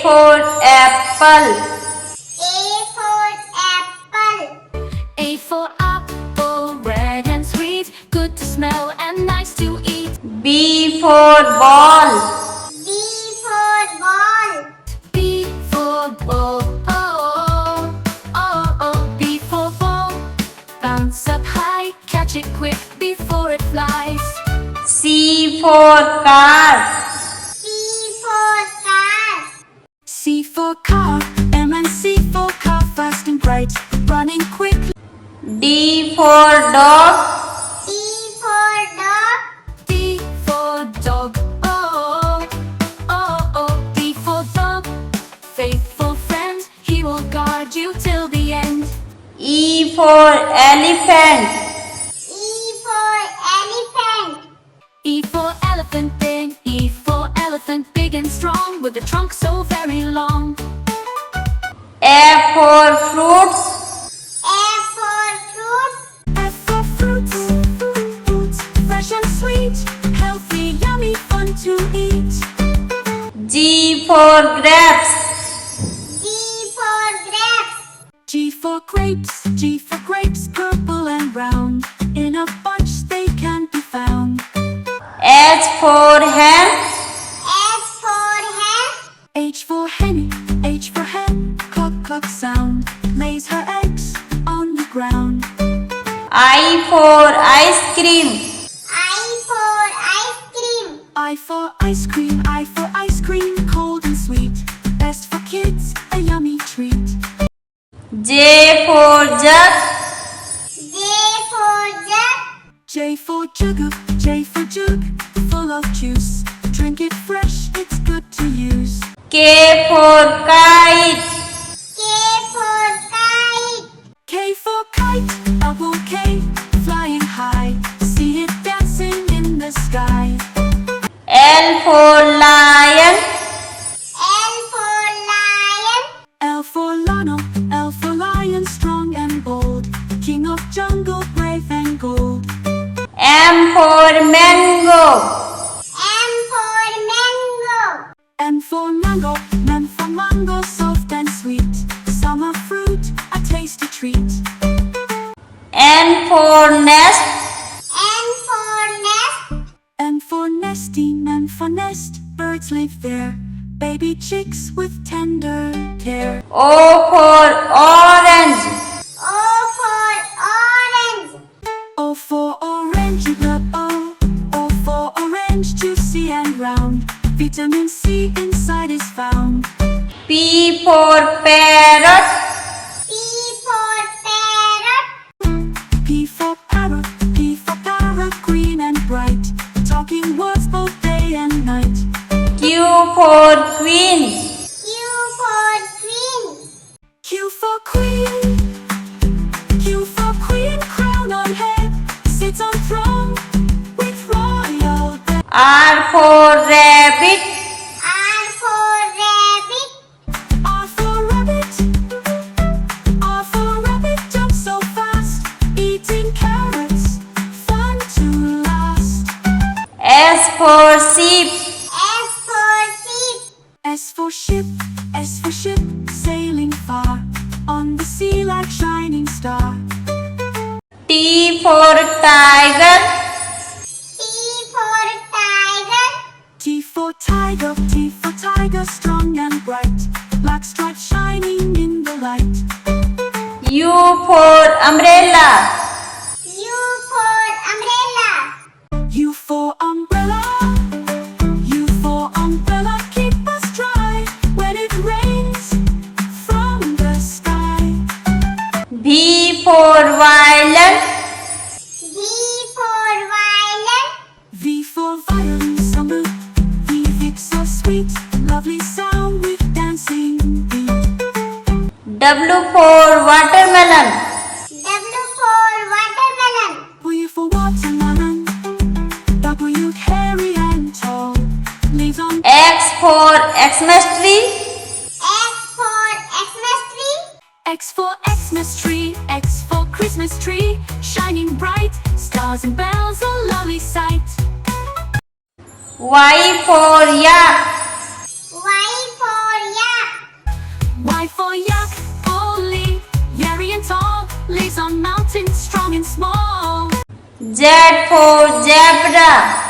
for apple. A for apple. A for apple, red and sweet, good to smell and nice to eat. B for ball. B for ball. B for ball, oh, oh, oh. B for ball, bounce up high, catch it quick before it flies. C for car. C for car. C for car, M and C for car, fast and bright, running quickly. D for dog. D for dog. D for dog, oh, oh, oh. D for dog, faithful friend, he will guard you till the end. E for elephant. E for elephant. E for elephant big, E for elephant big and strong, with a trunk so very long. F for fruits. F for fruit. F for fruits, fruits, fresh and sweet, healthy, yummy, fun to eat. G for grapes. G for grapes. G for grapes, G for grapes, purple and brown, in a bunch they can be found. H for hen. S for hen. H for hen, H for hen, cluck cluck sound, lays her eggs on the ground. I for ice cream. I for ice cream. I for ice cream, I for ice cream, cold and sweet, best for kids, a yummy treat. J for jug. J for jug. J for jug, J for jug, full of juice, drink it fresh, it's good to use. K for kite. K for kite. K for kite, a bouquet, flying high, see it dancing in the sky. L for lion. L for lion. L for Lionel, L for lion, strong and bold, king of jungle, brave and gold. M for mango. M for mango. M for mango, M for mango, soft and sweet, summer fruit, a tasty treat. N for nest. N for nest. N for nesting, N for nest, birds live there, baby chicks with tender care. O for orange. O for orange. O for orange, O, O for orange, juicy and round, vitamin C inside is found. P for parrot. P for parrot. P for parrot, P for parrot, green and bright, talking words both day and night. Q for queen. Q for queen. Q for queen, Q for queen, crown on head, sits on throne with royal bed. R for rabbit. R for rabbit. R for rabbit, R for rabbit, jumps so fast, eating carrots, fun to last. S for sheep. S for sheep. S for ship, S for ship, sailing far, on the sea like shining star. T for tiger. T for tiger. T for tiger, T for tiger, strong and bright, black stripes shining in the light. U for umbrella. U for umbrella. U for umbrella, U for umbrella, keep us dry when it rains from the sky. V for violin. V for violin. V for violin, summer, V, it's so sweet, lovely sound with dancing beat. W for watermelon. W for watermelon. W for watermelon, W, hairy and tall, leaves on. X for Xmas tree. X for Xmas tree. X for Xmas tree, X for Christmas tree, shining bright, stars and bells, a lovely sight. Y for yak. Y for yak. strong and small. Z for zebra.